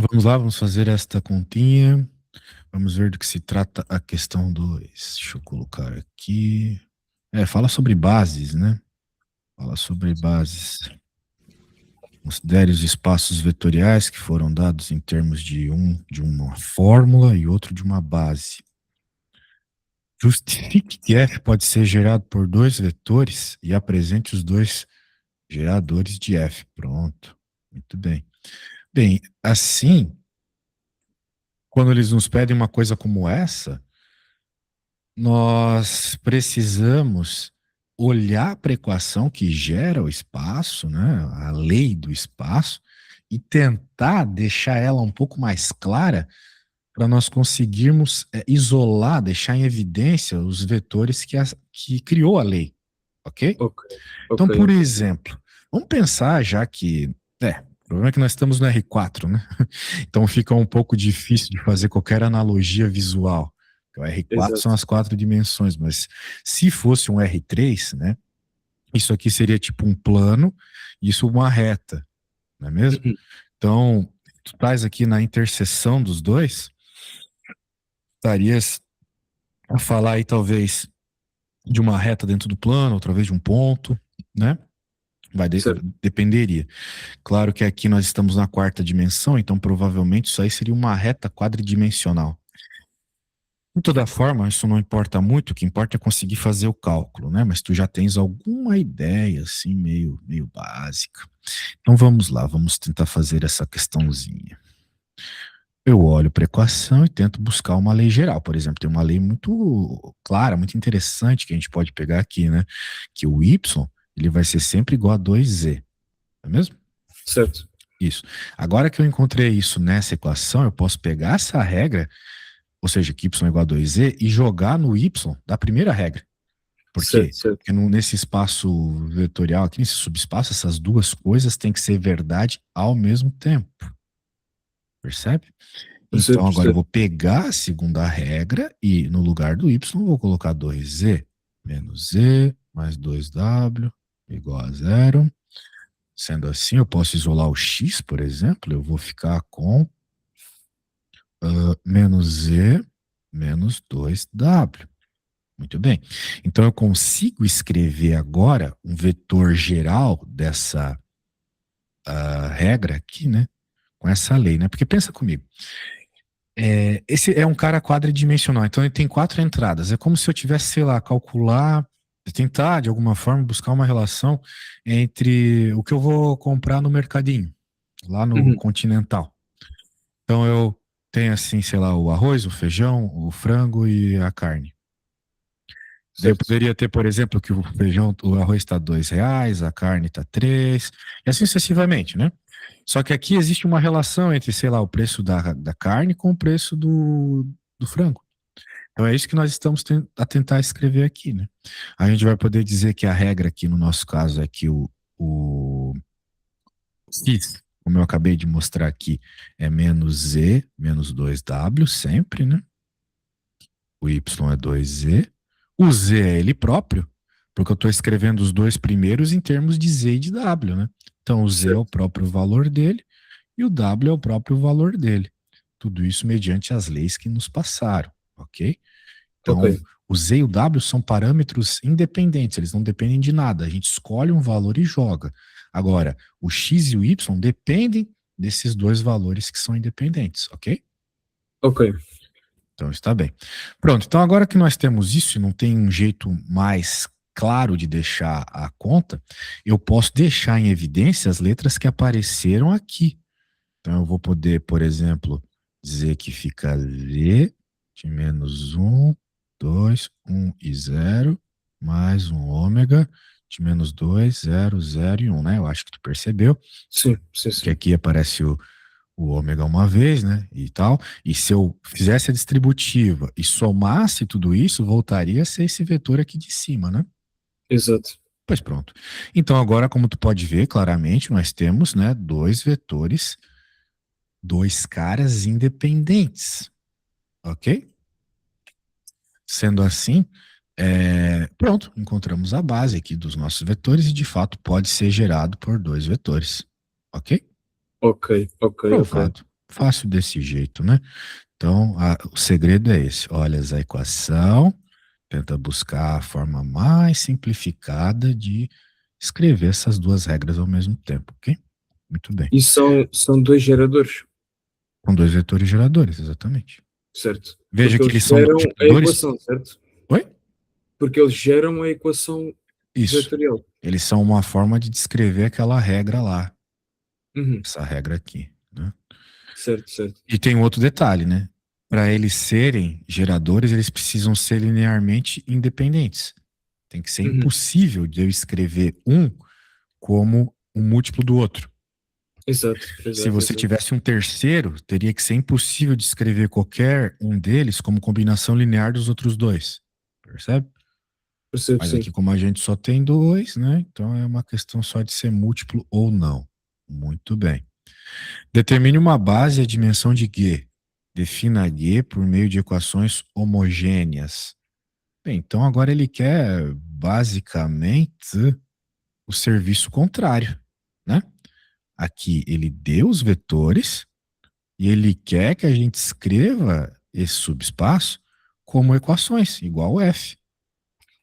Vamos lá, vamos fazer esta continha. Vamos ver do que se trata a questão 2. Deixa eu colocar aqui. Fala sobre bases, né? Fala sobre bases. Considere os espaços vetoriais que foram dados em termos de uma fórmula e outro de uma base. Justifique que f pode ser gerado por dois vetores e apresente os dois geradores de f. Pronto. Muito bem. Bem, assim, quando eles nos pedem uma coisa como essa, nós precisamos olhar para a equação que gera o espaço, né, a lei do espaço, e tentar deixar ela um pouco mais clara para nós conseguirmos isolar, deixar em evidência os vetores que criou a lei, ok? Ok, Então, ok, por ok. exemplo, vamos pensar já que, o problema é que nós estamos no R4, né? Então fica um pouco difícil de fazer qualquer analogia visual. O R4 são Exato. as quatro dimensões, mas se fosse um R3, né? Isso aqui seria tipo um plano, isso uma reta, não é mesmo? Uhum. Então, tu estás aqui na interseção dos dois, estarias a falar aí talvez de uma reta dentro do plano, outra vez de um ponto, né? Certo. Dependeria. Claro que aqui nós estamos na quarta dimensão, então provavelmente isso aí seria uma reta quadridimensional. De toda forma, isso não importa muito, o que importa é conseguir fazer o cálculo, né? Mas tu já tens alguma ideia, assim, meio básica. Então vamos lá, vamos tentar fazer essa questãozinha. Eu olho para a equação e tento buscar uma lei geral. Por exemplo, tem uma lei muito clara, muito interessante que a gente pode pegar aqui, né? Que o y, ele vai ser sempre igual a 2z, não é mesmo? Certo. Isso. Agora que eu encontrei isso nessa equação, eu posso pegar essa regra, ou seja, que y é igual a 2z, e jogar no y da primeira regra. Por Certo, quê? certo. Porque nesse espaço vetorial aqui, nesse subespaço, essas duas coisas têm que ser verdade ao mesmo tempo. Percebe? Percebo, Então agora eu percebo. vou pegar a segunda regra e no lugar do y eu vou colocar 2z menos z mais 2w igual a zero. Sendo assim, eu posso isolar o x, por exemplo, eu vou ficar com menos z menos 2w. Muito bem. Então eu consigo escrever agora um vetor geral dessa regra aqui, né? Com essa lei, né? Porque pensa comigo. Esse é um cara quadridimensional, então ele tem quatro entradas. É como se eu tivesse, sei lá, calcular, tentar de alguma forma buscar uma relação entre o que eu vou comprar no mercadinho, lá no Uhum. Continental. Então eu tenho assim, sei lá, o arroz, o feijão, o frango e a carne. Daí eu Certo. poderia ter, por exemplo, que o feijão, o arroz está R$ 2, a carne está 3, e assim sucessivamente, né? Só que aqui existe uma relação entre, sei lá, o preço da carne com o preço do frango. Então é isso que nós estamos a tentar escrever aqui, né? A gente vai poder dizer que a regra aqui no nosso caso é que o x, como eu acabei de mostrar aqui, é menos z menos 2w sempre, né? O y é 2z. O z é ele próprio, porque eu estou escrevendo os dois primeiros em termos de z e de w, né? Então o z é o Certo. próprio valor dele e o w é o próprio valor dele. Tudo isso mediante as leis que nos passaram, ok? Ok. Então, o Z e o W são parâmetros independentes, eles não dependem de nada. A gente escolhe um valor e joga. Agora, o X e o Y dependem desses dois valores que são independentes, ok? Ok. Então está bem. Pronto, então agora que nós temos isso e não tem um jeito mais claro de deixar a conta, eu posso deixar em evidência as letras que apareceram aqui. Então eu vou poder, por exemplo, dizer que fica Z de menos 1, 2, 1 e 0, mais um ômega de menos 2, 0, 0 e 1, né? Eu acho que tu percebeu Sim, sim, que sim. aqui aparece o ômega uma vez, né? E tal. E se eu fizesse a distributiva e somasse tudo isso, voltaria a ser esse vetor aqui de cima, né? Exato. Pois pronto. Então agora, como tu pode ver claramente, nós temos, né, dois vetores, dois caras independentes, ok? Sendo assim, pronto, encontramos a base aqui dos nossos vetores e de fato pode ser gerado por dois vetores, ok? Ok, ok, ok. Provado. fácil desse jeito, né? Então, o segredo é esse. Olhas a equação, tenta buscar a forma mais simplificada de escrever essas duas regras ao mesmo tempo, ok? Muito bem. E são dois geradores, Com dois vetores geradores, exatamente. certo? Veja Porque que eles eles são geram a multiplicadores. equação, certo? Oi? Porque eles geram a equação Isso. vetorial. Eles são uma forma de descrever aquela regra lá, Uhum. essa regra aqui, né? Certo, certo. E tem um outro detalhe, né? Para eles serem geradores, eles precisam ser linearmente independentes. Tem que ser Uhum. impossível de eu escrever um como um múltiplo do outro. Exato, Se exato, você exato. tivesse um terceiro, teria que ser impossível de escrever qualquer um deles como combinação linear dos outros dois. Percebe? Percebo, Mas sim. aqui, como a gente só tem dois, né? Então é uma questão só de ser múltiplo ou não. Muito bem. Determine uma base e a dimensão de G. Defina G por meio de equações homogêneas. Bem, então agora ele quer basicamente o serviço contrário, né? Aqui ele deu os vetores e ele quer que a gente escreva esse subespaço como equações, igual F,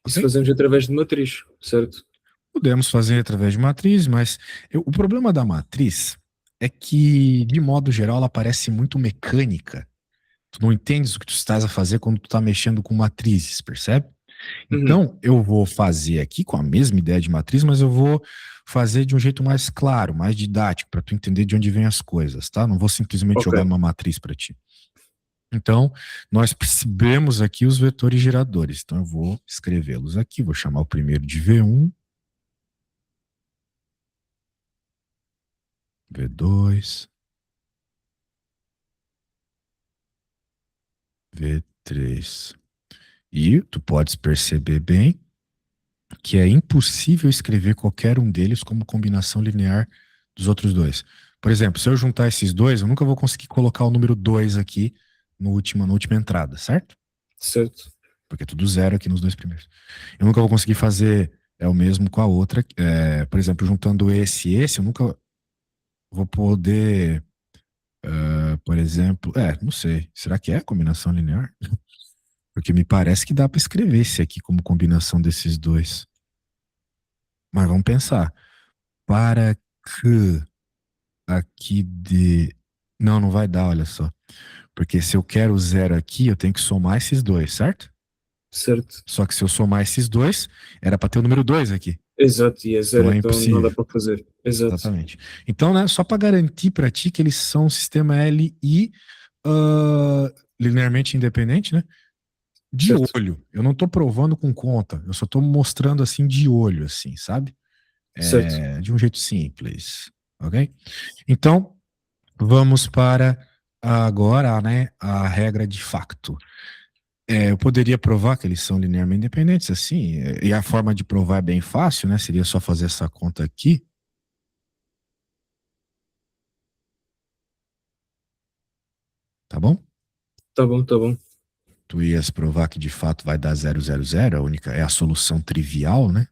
Isso ok? fazemos através de matriz, certo? Podemos fazer através de matriz, mas o problema da matriz é que, de modo geral, ela parece muito mecânica. Tu não entendes o que tu estás a fazer quando tu está mexendo com matrizes, percebe? Uhum. Então, eu vou fazer aqui com a mesma ideia de matriz, mas eu vou fazer de um jeito mais claro, mais didático, para tu entender de onde vêm as coisas, tá? Não vou simplesmente Ok, jogar uma matriz para ti. Então, nós percebemos aqui os vetores geradores. Então, eu vou escrevê-los aqui. Vou chamar o primeiro de V1, V2, V3. E tu podes perceber bem que é impossível escrever qualquer um deles como combinação linear dos outros dois. Por exemplo, se eu juntar esses dois, eu nunca vou conseguir colocar o número 2 aqui na última entrada, certo? certo. Porque é tudo zero aqui nos dois primeiros. Eu nunca vou conseguir fazer o mesmo com a outra. Por exemplo, juntando esse e esse, eu nunca vou poder, por exemplo, não sei. Será que é combinação linear? Porque me parece que dá para escrever esse aqui como combinação desses dois. Mas vamos pensar. Para que aqui de. Não, não vai dar, olha só. Porque se eu quero zero aqui, eu tenho que somar esses dois, certo? Certo. Só que se eu somar esses dois, era para ter o número 2 aqui. Exato, e é Então zero, é então não dá impossível. para fazer. Exato. Exatamente. Então, né, só para garantir para ti que eles são um sistema LI ah, linearmente independente, né? De Certo. olho. Eu não estou provando com conta. Eu só estou mostrando assim de olho, assim, sabe? Certo. De um jeito simples. Ok? Então, vamos para agora, né, a regra de facto. Eu poderia provar que eles são linearmente independentes, assim, e a forma de provar é bem fácil, né? Seria só fazer essa conta aqui, tá bom? Tá bom, tá bom. Tu ias provar que de fato vai dar 000, a única, é a solução trivial, né?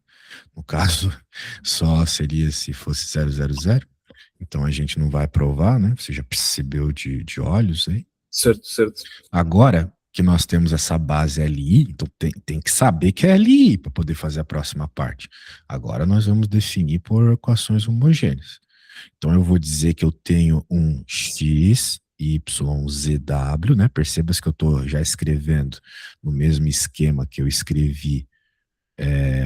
No caso, só seria se fosse 000. Então a gente não vai provar, né? Você já percebeu de olhos aí. Certo, certo. Agora que nós temos essa base LI, então tem que saber que é LI para poder fazer a próxima parte. Agora nós vamos definir por equações homogêneas. Então eu vou dizer que eu tenho um x, y, zw, né? Perceba-se que eu estou já escrevendo no mesmo esquema que eu escrevi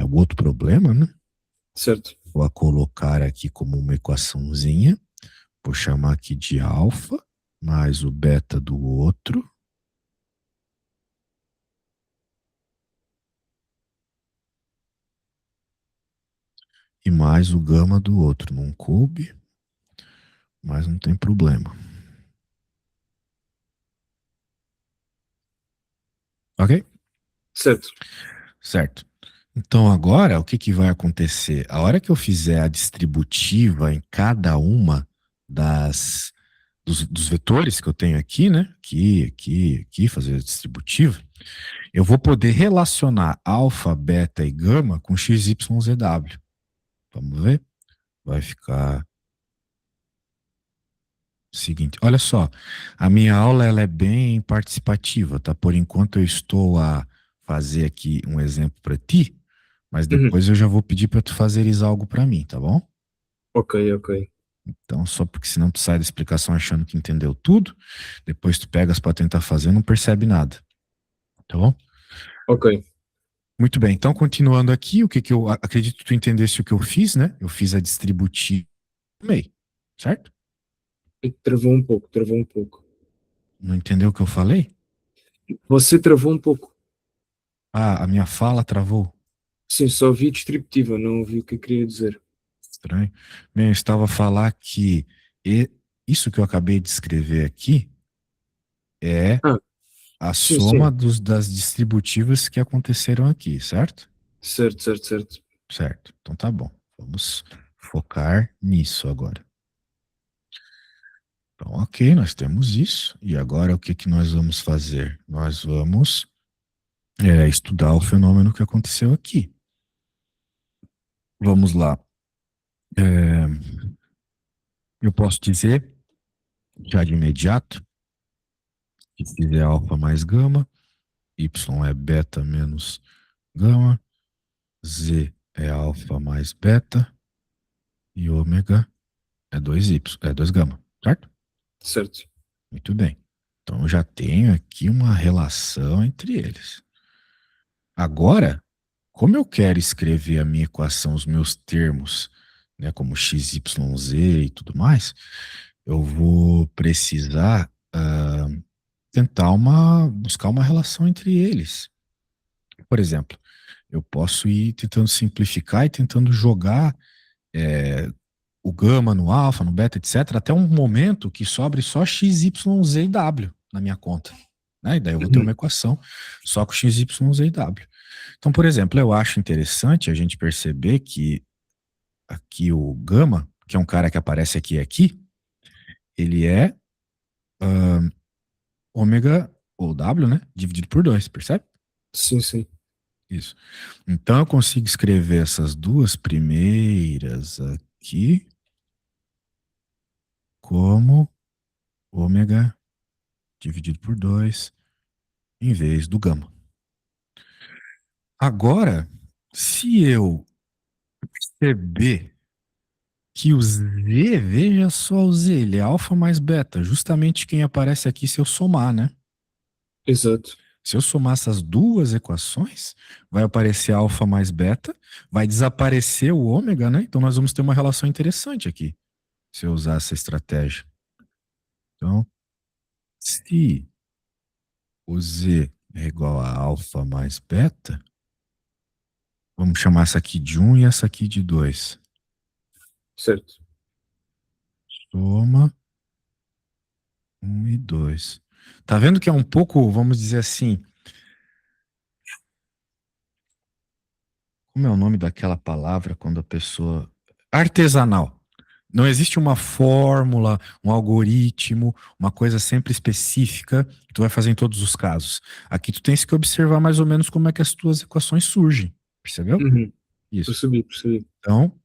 o outro problema, né? Certo. Vou colocar aqui como uma equaçãozinha. Vou chamar aqui de alfa, mais o beta do outro, e mais o gama do outro. Não coube, mas não tem problema. Ok? Certo. Certo. Então agora o que, que vai acontecer? A hora que eu fizer a distributiva em cada uma dos vetores que eu tenho aqui, né? Aqui, fazer a distributiva, eu vou poder relacionar alfa, beta e gama com x, y, z, w. Vamos ver? Vai ficar Seguinte, olha só, a minha aula ela é bem participativa, tá? Por enquanto eu estou a fazer aqui um exemplo para ti, mas Uhum. depois eu já vou pedir para tu fazeres algo para mim, tá bom? Ok, ok. Então, só porque senão tu sai da explicação achando que entendeu tudo, depois tu pegas para tentar fazer, não percebe nada, tá bom? Ok. Muito bem, então continuando aqui, o que que eu acredito que tu entendesse o que eu fiz, né? Eu fiz a distributiva no meio, certo? E travou um pouco, travou um pouco. Não entendeu o que eu falei? Você travou um pouco. Ah, a minha fala travou. Sim, só vi distributiva, não ouvi o que eu queria dizer. Estranho. Bem, eu estava a falar que e- isso que eu acabei de escrever aqui é Ah, a sim, soma sim. das distributivas que aconteceram aqui, certo? Certo, certo, certo. Certo. Então tá bom. Vamos focar nisso agora. Então, ok, nós temos isso. E agora o que que nós vamos fazer? Nós vamos estudar o fenômeno que aconteceu aqui. Vamos lá. É, eu posso dizer, já de imediato, que x é alfa mais gama, y é beta menos gama, z é alfa mais beta e ômega é 2y, é 2 gama, certo? Certo. Muito bem. Então eu já tenho aqui uma relação entre eles. Agora, como eu quero escrever a minha equação, os meus termos, né, como x, y, z e tudo mais, eu vou precisar tentar buscar uma relação entre eles. Por exemplo, eu posso ir tentando simplificar e tentando jogar é, o gama no alfa, no beta, etc., até um momento que sobre só x, y, z e w na minha conta. Né? E daí eu vou ter uma Uhum. equação só com x, y, z e w. Então, por exemplo, eu acho interessante a gente perceber que aqui o gama, que é um cara que aparece aqui e aqui, ele é ômega ou w, né? Dividido por 2, percebe? Sim, sim. Isso. Então eu consigo escrever essas duas primeiras aqui como ômega dividido por 2 em vez do gama. Agora, se eu perceber que o Z, veja só o Z, ele é alfa mais beta, justamente quem aparece aqui se eu somar, né? Exato. Se eu somar essas duas equações, vai aparecer alfa mais beta, vai desaparecer o ômega, né? Então nós vamos ter uma relação interessante aqui, se eu usar essa estratégia. Então, se o Z é igual a alfa mais beta, vamos chamar essa aqui de um e essa aqui de 2. Certo. Soma um e 2. Tá vendo que é um pouco, vamos dizer assim, como é o nome daquela palavra quando a pessoa. Artesanal. Não existe uma fórmula, um algoritmo, uma coisa sempre específica que tu vai fazer em todos os casos. Aqui tu tens que observar mais ou menos como é que as tuas equações surgem. Percebeu? Uhum. Isso. Percebi, percebi. Então,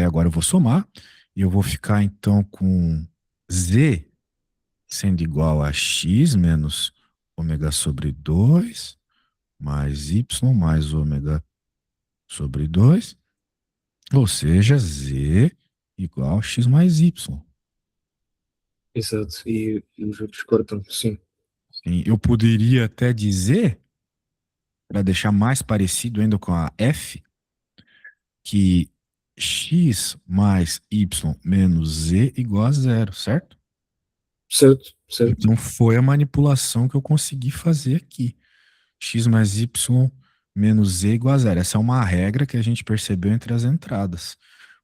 agora eu vou somar e eu vou ficar então com z sendo igual a x menos ômega sobre 2 mais y mais ômega sobre 2, ou seja, z igual a x mais y. Exato. E os outros cortam, sim. Sim, eu poderia até dizer, para deixar mais parecido ainda com a f, que x mais y menos z igual a zero, certo? Certo, certo. Então foi a manipulação que eu consegui fazer aqui. X mais y menos z igual a zero. Essa é uma regra que a gente percebeu entre as entradas.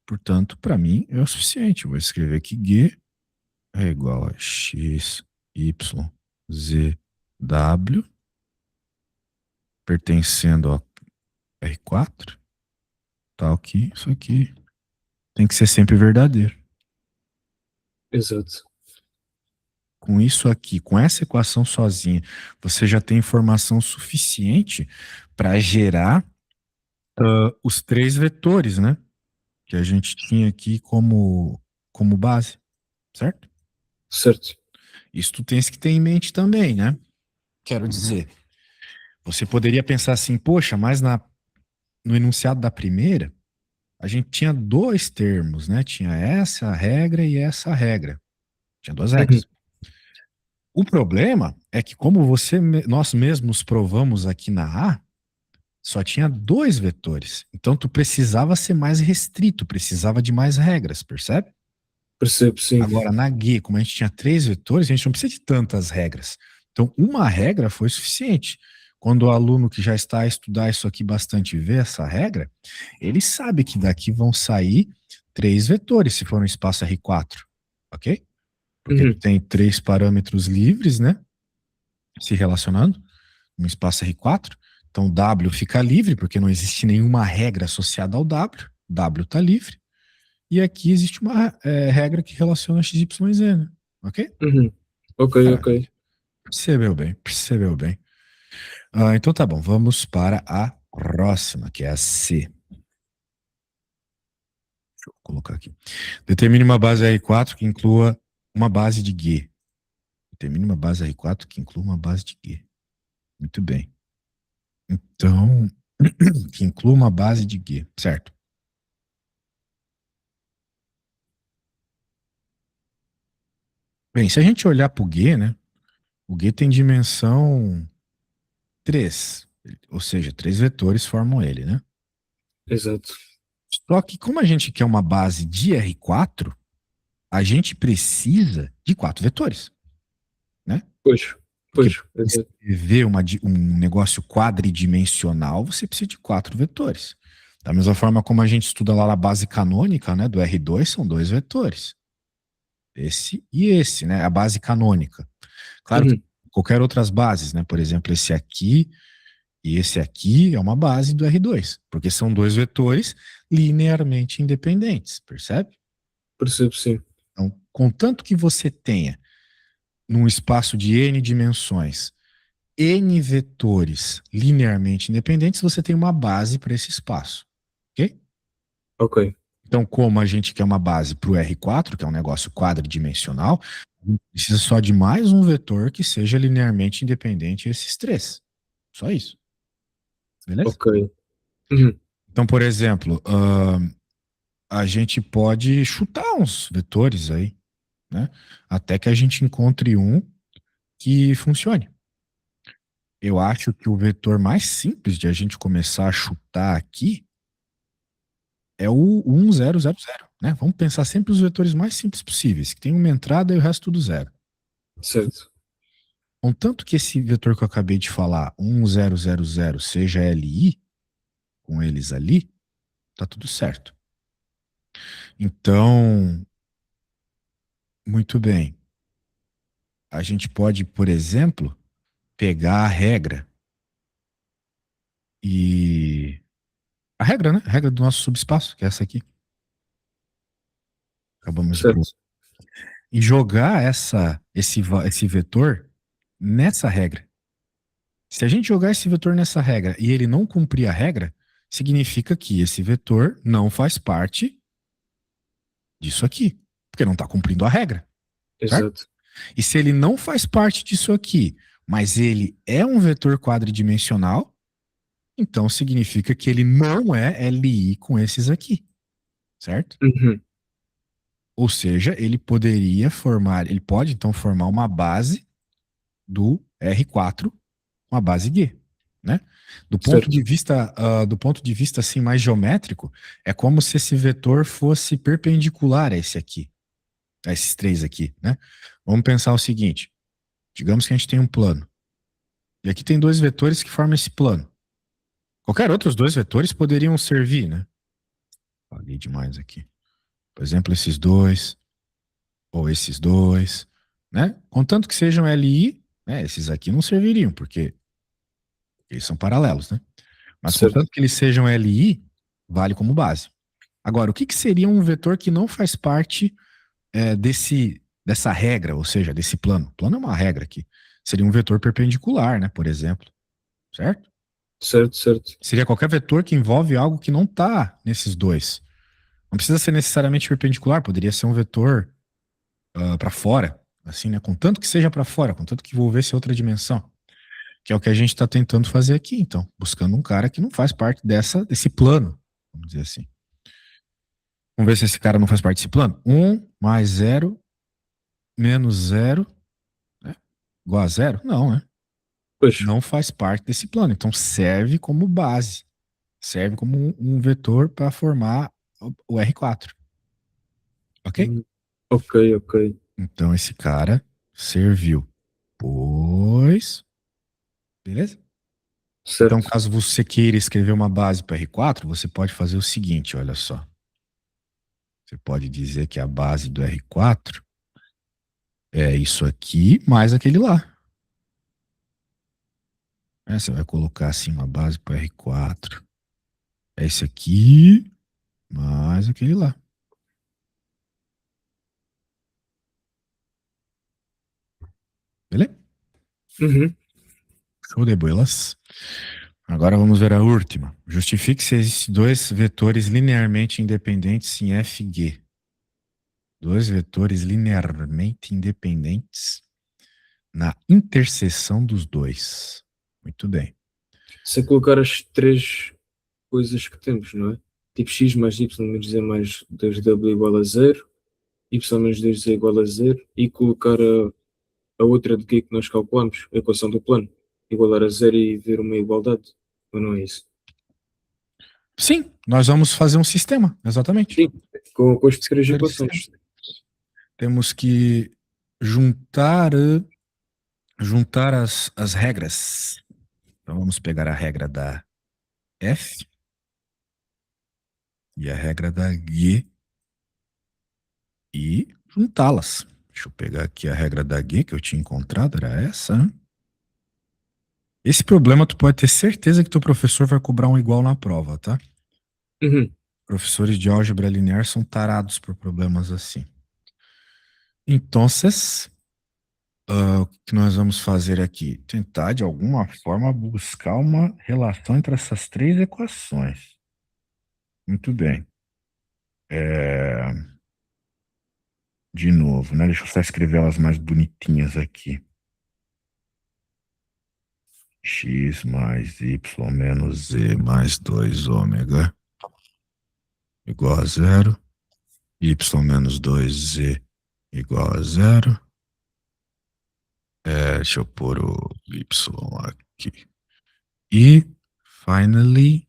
Portanto, para mim é o suficiente. Eu vou escrever que G é igual a x, y, z, w, pertencendo a R4. Tal que isso aqui tem que ser sempre verdadeiro. Exato. Com isso aqui, com essa equação sozinha, você já tem informação suficiente para gerar os três vetores, né? Que a gente tinha aqui como base, certo? certo. Isso tu tens que ter em mente também, né? Quero dizer, você poderia pensar assim, poxa, mas no enunciado da primeira, a gente tinha dois termos, né? Tinha essa regra e essa regra. Tinha duas Uhum, regras. O problema é que, como nós mesmos provamos aqui na A, só tinha dois vetores. Então, tu precisava ser mais restrito, precisava de mais regras, percebe? percebo, sim. Agora, na G, como a gente tinha três vetores, a gente não precisa de tantas regras. Então, uma regra foi suficiente. Quando o aluno que já está a estudar isso aqui bastante vê essa regra, ele sabe que daqui vão sair três vetores, se for um espaço R4, ok? Porque tu Uhum, tem três parâmetros livres, né? Se relacionando, um espaço R4. Então, W fica livre, porque não existe nenhuma regra associada ao W. W está livre. E aqui existe uma regra que relaciona x, y, z, né? Ok? uhum. Ok, ok. Maravilha. Percebeu bem, percebeu bem. Então tá bom, vamos para a próxima, que é a C. Deixa eu colocar aqui. Determine uma base R4 que inclua uma base de G. Determine uma base R4 que inclua uma base de G. Muito bem. Então, que inclua uma base de G, certo? Bem, se a gente olhar para o G, né? O G tem dimensão 3, ou seja, três vetores formam ele, né? Exato. Só que como a gente quer uma base de R4, a gente precisa de quatro vetores, né? Pois, Porque pois, para exato. escrever um negócio quadridimensional, você precisa de quatro vetores. Da mesma forma como a gente estuda lá na base canônica, né, do R2, são dois vetores. Esse e esse, né? A base canônica. Claro que Uhum, qualquer outras bases, né? Por exemplo, esse aqui e esse aqui é uma base do R2, porque são dois vetores linearmente independentes, percebe? percebo, sim. Então, contanto que você tenha num espaço de n dimensões n vetores linearmente independentes, você tem uma base para esse espaço, ok? Ok, Então, como a gente quer uma base para o R4, que é um negócio quadridimensional, a gente precisa só de mais um vetor que seja linearmente independente esses três. Só isso, beleza? ok. Uhum, Então, por exemplo, a gente pode chutar uns vetores aí, né? Até que a gente encontre um que funcione. Eu acho que o vetor mais simples de a gente começar a chutar aqui é o 1000, né? Vamos pensar sempre os vetores mais simples possíveis, que tem uma entrada e o resto tudo zero. certo. Contanto que esse vetor que eu acabei de falar, 1000, seja LI, com eles ali, tá tudo certo. Então, muito bem. A gente pode, por exemplo, pegar a regra e. A regra, né? A regra do nosso subespaço, que é essa aqui. Acabamos de provar. Certo, E jogar esse vetor nessa regra. Se a gente jogar esse vetor nessa regra e ele não cumprir a regra, significa que esse vetor não faz parte disso aqui, porque não está cumprindo a regra, certo? exato. E se ele não faz parte disso aqui, mas ele é um vetor quadridimensional, então significa que ele não é LI com esses aqui, certo? Uhum, Ou seja, ele pode então formar uma base do R4, uma base G, né? certo. Do ponto de vista assim mais geométrico, é como se esse vetor fosse perpendicular a esse aqui, a esses três aqui, né? Vamos pensar o seguinte: digamos que a gente tem um plano e aqui tem dois vetores que formam esse plano. Qualquer outros dois vetores poderiam servir, né? Paguei demais aqui. Por exemplo, esses dois ou esses dois, né? Contanto que sejam LI, né? Esses aqui não serviriam porque eles são paralelos, né? Mas Certo. contanto que eles sejam LI, vale como base. Agora, o que, que seria um vetor que não faz parte dessa regra, ou seja, desse plano? O plano é uma regra aqui. Seria um vetor perpendicular, né? Por exemplo, certo? Certo, certo. Seria qualquer vetor que envolve algo que não está nesses dois. Não precisa ser necessariamente perpendicular, poderia ser um vetor para fora, assim, né? Contanto que seja para fora, contanto que envolvesse outra dimensão. Que é o que a gente está tentando fazer aqui, então. Buscando um cara que não faz parte desse plano, vamos dizer assim. Vamos ver se esse cara não faz parte desse plano. 1 mais 0 menos 0, né? Igual a 0? Não, né? Pois. Não faz parte desse plano. Então serve como base. Serve como um vetor para formar o R4. Ok? Ok, ok. Então esse cara serviu. Pois. Beleza? Então, Certo. caso você queira escrever uma base para R4, você pode fazer o seguinte, olha só. Você pode dizer que a base do R4 é isso aqui mais aquele lá. Você vai colocar assim uma base para R4. É esse aqui mais aquele lá. Beleza? Uhum. Show de bolas. Agora vamos ver a última. Justifique se existem dois vetores linearmente independentes em FG. Dois vetores linearmente independentes na interseção dos dois. Muito bem. Sem colocar as três coisas que temos, não é? Tipo x mais y menos z mais 2w igual a zero, y menos 2z igual a zero, e colocar a outra de que nós calculamos, a equação do plano, igualar a zero e ver uma igualdade. Ou não é isso? Sim, nós vamos fazer um sistema, exatamente. Sim, com as três Fazer esse sistema. equações. Temos que juntar, juntar as regras. Então vamos pegar a regra da F e a regra da G e juntá-las. Deixa eu pegar aqui a regra da G que eu tinha encontrado, era essa, né? Esse problema tu pode ter certeza que teu professor vai cobrar um igual na prova, tá? Uhum. Professores de álgebra linear são tarados por problemas assim. Então, o que nós vamos fazer aqui? Tentar, de alguma forma, buscar uma relação entre essas três equações. Muito bem. De novo, né? Deixa eu só escrever elas mais bonitinhas aqui. X mais Y menos Z mais 2 ômega igual a zero. Y menos 2Z igual a zero. Deixa eu pôr o Y aqui. E, finally,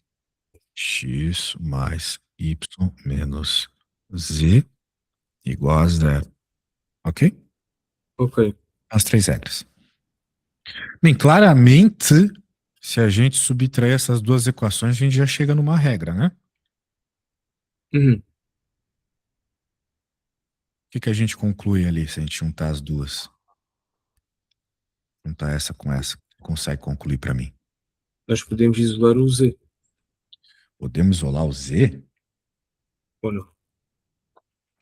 X mais Y menos Z igual a zero. Ok? Ok. As três regras. Bem, claramente, se a gente subtrair essas duas equações, a gente já chega numa regra, né? Uhum. O que a gente conclui ali se a gente juntar as duas? Juntar essa com essa. Consegue concluir para mim? Nós podemos isolar o z, Podemos isolar o Z? ou não?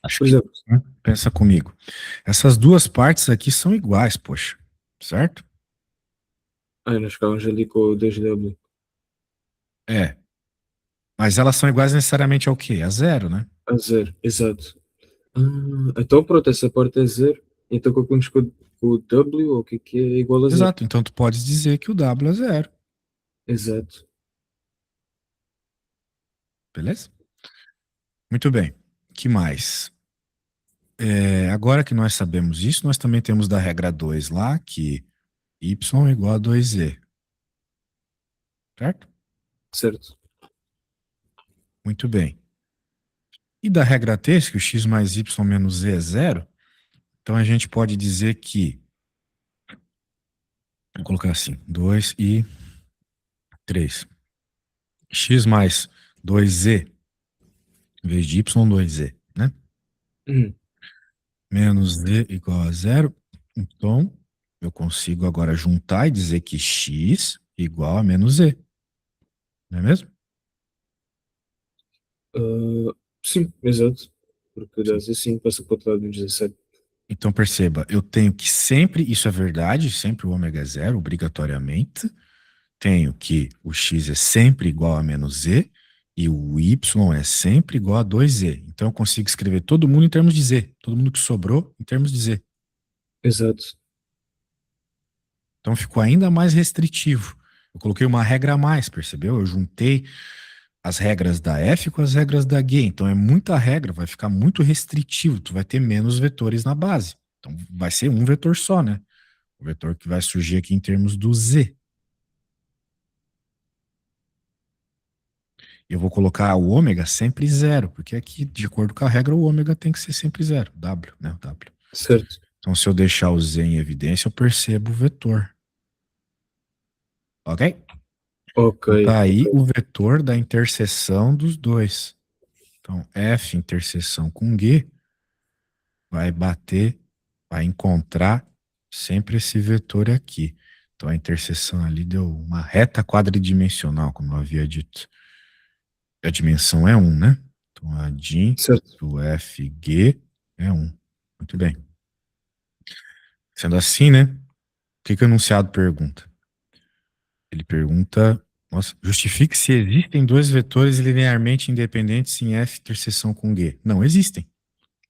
Acho Por que exemplo, não, né? Pensa comigo. Essas duas partes aqui são iguais, poxa. Certo? nós ficávamos ali com o 2w É. Mas elas são iguais necessariamente ao quê? A zero, né? a zero, exato. Então pronto, essa parte é zero. Então calculamos com o w, ou o que é igual a zero. Exato. Então tu podes dizer que o W é zero. Exato. Beleza? Muito bem. Que mais? Agora que nós sabemos isso, nós também temos da regra 2 lá, que y é igual a 2z. Certo? Certo. Muito bem. E da regra 3, que o x mais y menos z é zero, então a gente pode dizer que, vou colocar assim, 2 e 3. X mais 2z, em vez de y, 2z, né? Uhum. Menos z igual a zero. Então, eu consigo agora juntar e dizer que x igual a menos z. Não é mesmo? Sim, exato. Porque dá Sim. assim, passa para o outro lado do 17. Então, perceba, eu tenho que sempre, isso é verdade, sempre o ômega é zero, obrigatoriamente. Tenho que o x é sempre igual a menos z e o y é sempre igual a 2z. Então, eu consigo escrever todo mundo em termos de z. Todo mundo que sobrou em termos de z. exato, Então ficou ainda mais restritivo. Eu coloquei uma regra a mais, percebeu? Eu juntei as regras da F com as regras da G. Então é muita regra, vai ficar muito restritivo. Tu vai ter menos vetores na base. Então vai ser um vetor só, né? O vetor que vai surgir aqui em termos do Z. Eu vou colocar o ômega sempre zero, porque aqui, de acordo com a regra, o ômega tem que ser sempre zero. W, né? O W. certo. Então, se eu deixar o Z em evidência, eu percebo o vetor. Ok? Ok, Então, tá ok, aí o vetor da interseção dos dois. Então, F interseção com G vai bater, vai encontrar sempre esse vetor aqui. Então, a interseção ali deu uma reta quadridimensional, como eu havia dito. A dimensão é 1, né? Então, a DIN certo. do FG é 1. Muito bem. Sendo assim, né? O que que o enunciado pergunta? Ele pergunta, nossa, justifique se existem dois vetores linearmente independentes em F interseção com G. Não existem.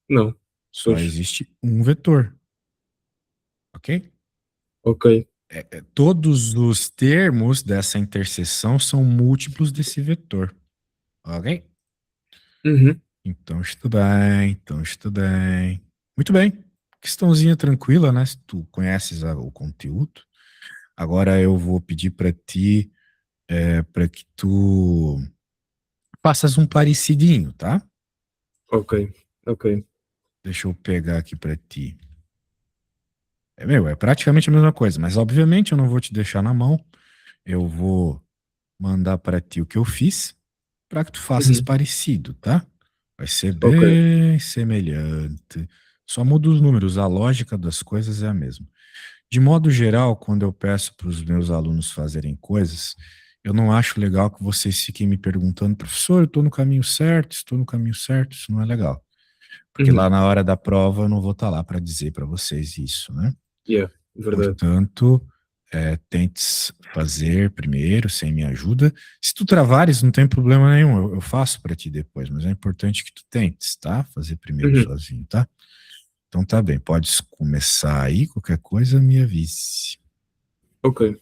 Não, Só pois, existe um vetor. Ok? ok. Todos os termos dessa interseção são múltiplos desse vetor. Ok? Uhum, Então, estudei, então estudei. Muito bem. Questãozinha tranquila, né? Se tu conheces o conteúdo. Agora eu vou pedir para ti, para que tu faças um parecidinho, tá? ok, ok. Deixa eu pegar aqui para ti. É praticamente a mesma coisa, mas obviamente eu não vou te deixar na mão. Eu vou mandar para ti o que eu fiz para que tu faças Uhum, parecido, tá? Vai ser ok. bem semelhante. Só muda os números, a lógica das coisas é a mesma. De modo geral, quando eu peço para os meus alunos fazerem coisas, eu não acho legal que vocês fiquem me perguntando, professor, eu estou no caminho certo, estou no caminho certo, isso não é legal. Porque Uhum, lá na hora da prova eu não vou estar lá para dizer para vocês isso, né? yeah, verdade. Portanto, tentes fazer primeiro, sem minha ajuda. Se tu travares, não tem problema nenhum, eu faço para ti depois, mas é importante que tu tentes, tá? Fazer primeiro Uhum, sozinho, tá? Então tá bem, podes começar aí, qualquer coisa me avise. ok.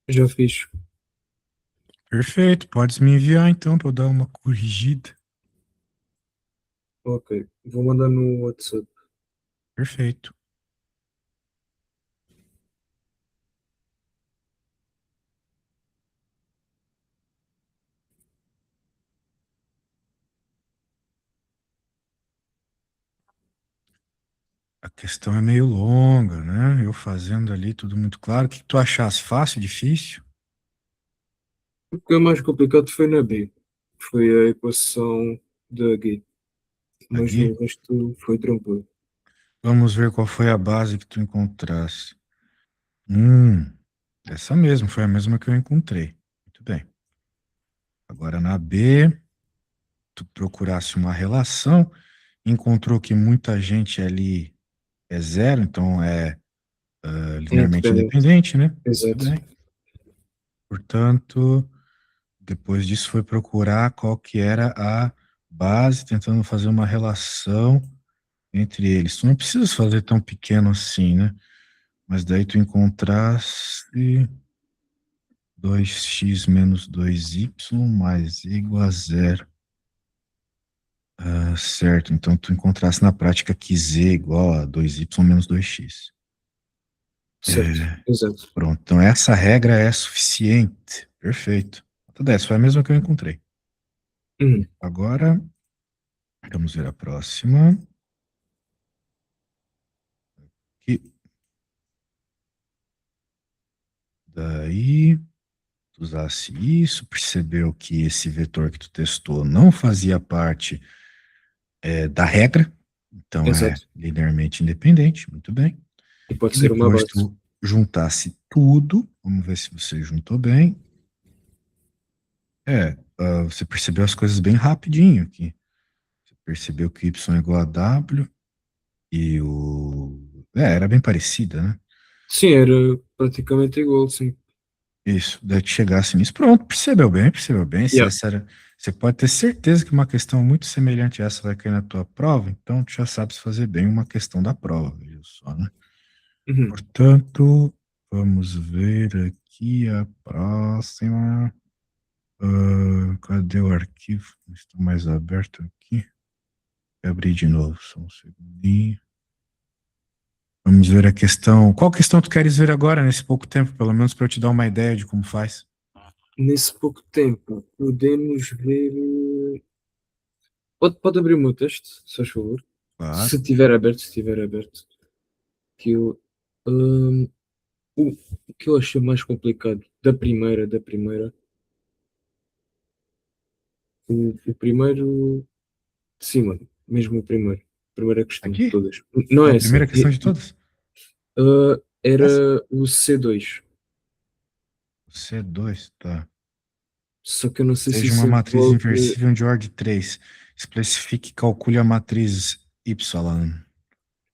Já fiz. Perfeito, podes me enviar então para eu dar uma corrigida. Ok. Vou mandar no WhatsApp. Perfeito. A questão é meio longa, né? Eu fazendo ali tudo muito claro. O que tu achasse? Fácil, difícil? O que é mais complicado foi na B. Foi a equação da G. Mas Aqui? no resto foi tranquilo. Vamos ver qual foi a base que tu encontrasse. Hum, essa mesmo, foi a mesma que eu encontrei. Muito bem. Agora na B, tu procurasse uma relação, encontrou que muita gente ali é zero, então é linearmente Independente. independente, né? Muito Exato. bem. Portanto, depois disso foi procurar qual que era a base, tentando fazer uma relação entre eles. Tu não precisa fazer tão pequeno assim, né? Mas daí tu encontrasse 2x menos 2y mais igual a zero. Ah, certo, então tu encontrasse na prática que z é igual a 2y menos 2x. Certo. Exato. Pronto, então essa regra é suficiente. Perfeito. Nota 10, foi a mesma que eu encontrei. Uhum. Agora, vamos ver a próxima. Que daí, tu usasse isso, percebeu que esse vetor que tu testou não fazia parte da regra, então é Exato. linearmente independente, muito bem. E pode E ser uma depois base. tu juntasse tudo, vamos ver se você juntou bem. Você percebeu as coisas bem rapidinho aqui. Você percebeu que y é igual a w e o... era bem parecida, né? Sim, era praticamente igual, sim. Isso, daí tu chegasse nisso, pronto, percebeu bem, percebeu bem. Se Yeah. essa era, você pode ter certeza que uma questão muito semelhante a essa vai cair na tua prova, então tu já sabes fazer bem uma questão da prova, viu só, né? Uhum. Portanto, vamos ver aqui a próxima. Cadê o arquivo? Estou mais aberto aqui. Vou abrir de novo, só um segundinho. Vamos ver a questão. Qual questão tu queres ver agora, nesse pouco tempo, pelo menos para eu te dar uma ideia de como faz? Nesse pouco tempo, podemos ver. Pode abrir o meu texto, se faz favor. Claro. Se tiver aberto, se tiver aberto. Que eu, hum, o que eu achei mais complicado da primeira, o primeiro de cima, mesmo o primeiro, primeira questão de Aqui? todas. Não É é a essa. primeira questão de todas? Essa? Era o C2. O C2, tá. Só que eu não sei se Seja isso uma matriz envolve. inversível de ordem 3. Especifique e calcule a matriz Y.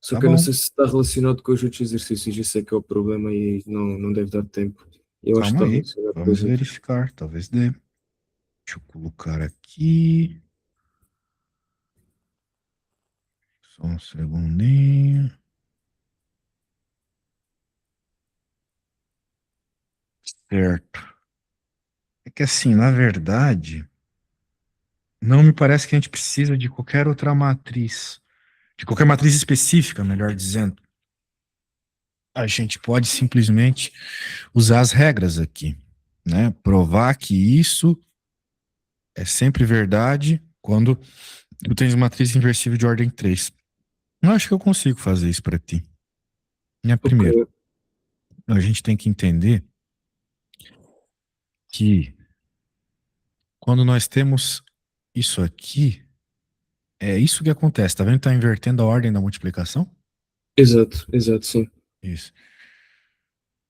Só Tá que eu não bom. sei se está relacionado com os outros exercícios. Isso é que é o problema e não deve dar tempo. Eu acho que Calma está aí. relacionado com Vamos os outros. verificar. Talvez dê. Deixa eu colocar aqui. Só um segundinho. Certo. É que assim, na verdade, não me parece que a gente precisa de qualquer outra matriz. De qualquer matriz específica, melhor dizendo. A gente pode simplesmente usar as regras aqui, né? Provar que isso é sempre verdade quando tu tens uma matriz inversível de ordem 3. Eu acho que eu consigo fazer isso para ti. Ok, Primeiro, a gente tem que entender que quando nós temos isso aqui, é isso que acontece. Tá vendo que tá invertendo a ordem da multiplicação? exato, exato, sim. Isso.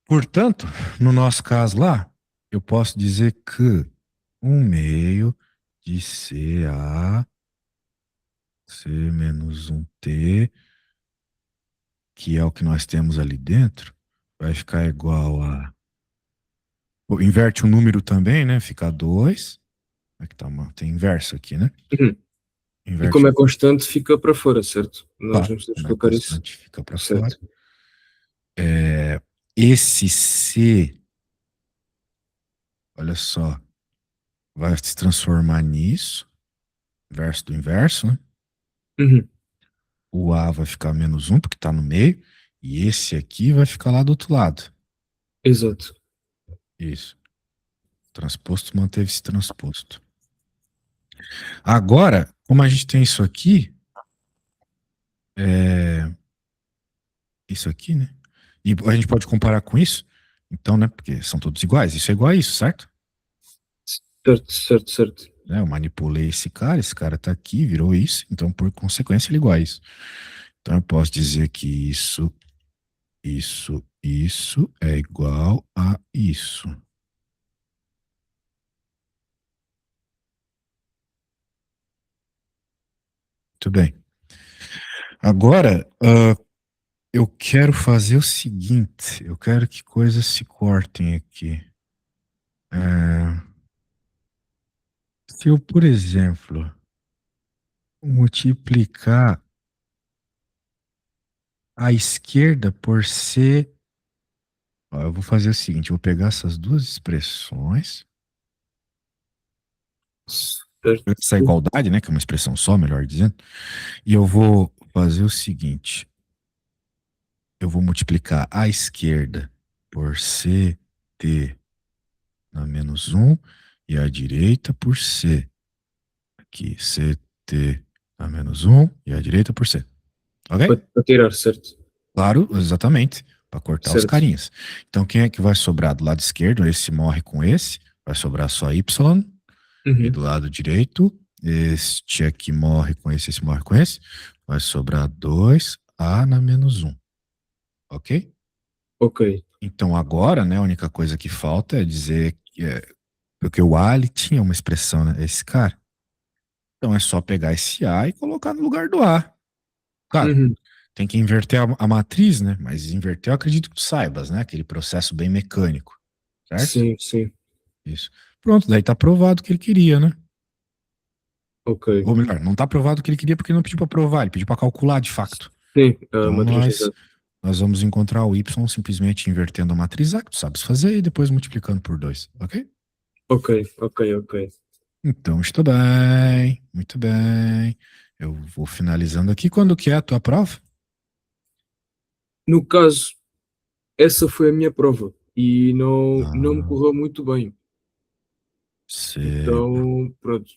Portanto, no nosso caso lá, eu posso dizer que 1/2 de CA, C menos 1T, que é o que nós temos ali dentro, vai ficar igual a... Pô, inverte o número também, né? Fica 2. Aqui tá tem inverso aqui, né? Uhum. E Inverte como o... é constante, fica para fora, certo? Nós Claro, não podemos como é colocar isso. constante, fica para fora. Certo. Esse C olha só, vai se transformar nisso, inverso do inverso, né? Uhum. O A vai ficar menos um, porque tá no meio, e esse aqui vai ficar lá do outro lado. Exato. Isso. Transposto manteve-se transposto. Agora, como a gente tem isso aqui, né? E a gente pode comparar com isso, então, né? Porque são todos iguais. Isso é igual a isso, certo? Certo, certo, certo. Né, eu manipulei esse cara tá aqui, virou isso, então por consequência ele é igual a isso. Então eu posso dizer que isso é igual a isso. Muito bem. Agora, eu quero fazer o seguinte: eu quero que coisas se cortem aqui. É, se eu, por exemplo, multiplicar a esquerda por C, ó, eu vou fazer o seguinte: eu vou pegar essas duas expressões, essa Certo. igualdade, né, que é uma expressão só, melhor dizendo, e eu vou fazer o seguinte: eu vou multiplicar a esquerda por CT na menos um e a direita por C. Aqui, CT na menos um e a direita por C. Ok? Para tirar, certo. Claro, exatamente. Para cortar os Certo. carinhas. Então, quem é que vai sobrar do lado esquerdo? Esse morre com esse. Vai sobrar só Y. E Uhum. do lado direito, este aqui morre com esse morre com esse. Vai sobrar 2A na menos um. Ok? Ok. Então, agora, né, a única coisa que falta é dizer que porque o A ele tinha uma expressão, né? Esse cara. Então é só pegar esse A e colocar no lugar do A. Claro, Uhum. tem que inverter a matriz, né? Mas inverter eu acredito que tu saibas, né? Aquele processo bem mecânico, certo? Sim, sim. Isso. Pronto, daí tá provado o que ele queria, né? Ok. Ou melhor, não tá provado o que ele queria porque ele não pediu pra provar, ele pediu pra calcular de facto. Sim, a Então matriz exata. nós vamos encontrar o Y simplesmente invertendo a matriz A, que tu sabes fazer, e depois multiplicando por 2, ok? Ok, ok, ok. Então está bem, muito bem. Eu vou finalizando aqui. Quando que é a tua prova? No caso, essa foi a minha prova e não me Ah, correu muito bem. você Então, pronto.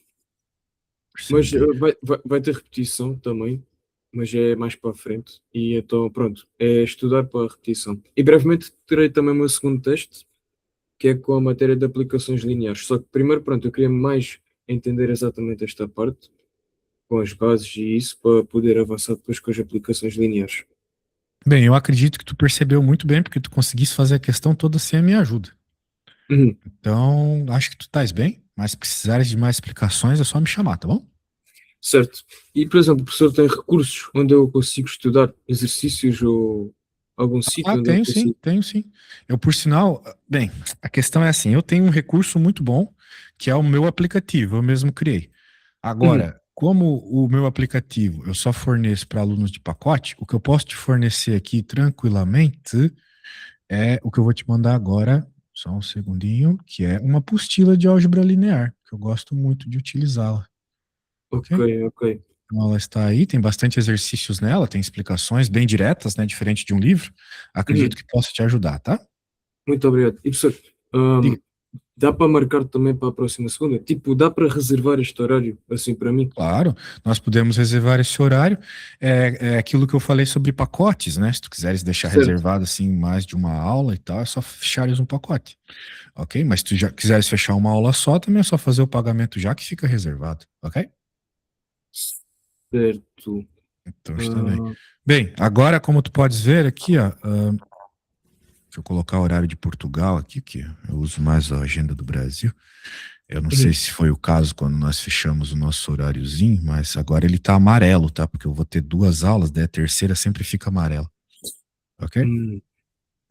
Mas percebi. vai ter repetição também, mas é mais para a frente. E então, pronto, é estudar para a repetição. E brevemente terei também o meu segundo teste, que é com a matéria de aplicações lineares. Só que primeiro, pronto, eu queria mais entender exatamente esta parte, com as bases e isso, para poder avançar depois com as aplicações lineares. Bem, eu acredito que tu percebeu muito bem, porque tu conseguiste fazer a questão toda sem a minha ajuda. Uhum. Então, acho que tu estás bem, mas se precisares de mais explicações, é só me chamar, tá bom? Certo. E, por exemplo, o professor tem recursos onde eu consigo estudar exercícios ou algum Ah, sítio onde eu tenho sim, consigo. tenho sim. Eu, por sinal, bem, a questão é assim, eu tenho um recurso muito bom, que é o meu aplicativo, eu mesmo criei. Uhum. Agora, como o meu aplicativo eu só forneço para alunos de pacote, o que eu posso te fornecer aqui tranquilamente é o que eu vou te mandar agora, só um segundinho, que é uma apostila de álgebra linear, que eu gosto muito de utilizá-la, Ok, ok? ok. Então ela está aí, tem bastante exercícios nela, tem explicações bem diretas, né, diferente de um livro. Uhum. Acredito que possa te ajudar, tá? Muito obrigado. E, professor, Diga. dá para marcar também para a próxima segunda? Tipo, dá para reservar este horário assim para mim? Claro, nós podemos reservar esse horário. É aquilo que eu falei sobre pacotes, né? Se tu quiseres deixar Certo. reservado assim mais de uma aula e tal, é só fechares um pacote, ok? Mas se tu já quiseres fechar uma aula só, também é só fazer o pagamento já que fica reservado, ok? Certo. Então está bem. Ah, Bem, agora como tu podes ver aqui, ó, deixa eu colocar o horário de Portugal aqui, que eu uso mais a agenda do Brasil. Eu não sei uhum. se foi o caso quando nós fechamos o nosso horáriozinho, mas agora ele tá amarelo, tá? Porque eu vou ter duas aulas, daí a terceira sempre fica amarela, ok? Hum,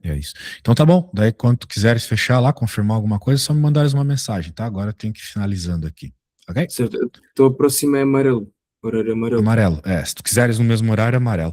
É isso. Então tá bom, daí quando tu quiseres fechar lá, confirmar alguma coisa, é só me mandares uma mensagem, tá? Agora eu tenho que ir finalizando aqui, ok? certo. Então a próxima é amarelo. Horário amarelo. Amarelo, se tu quiseres no mesmo horário, amarelo.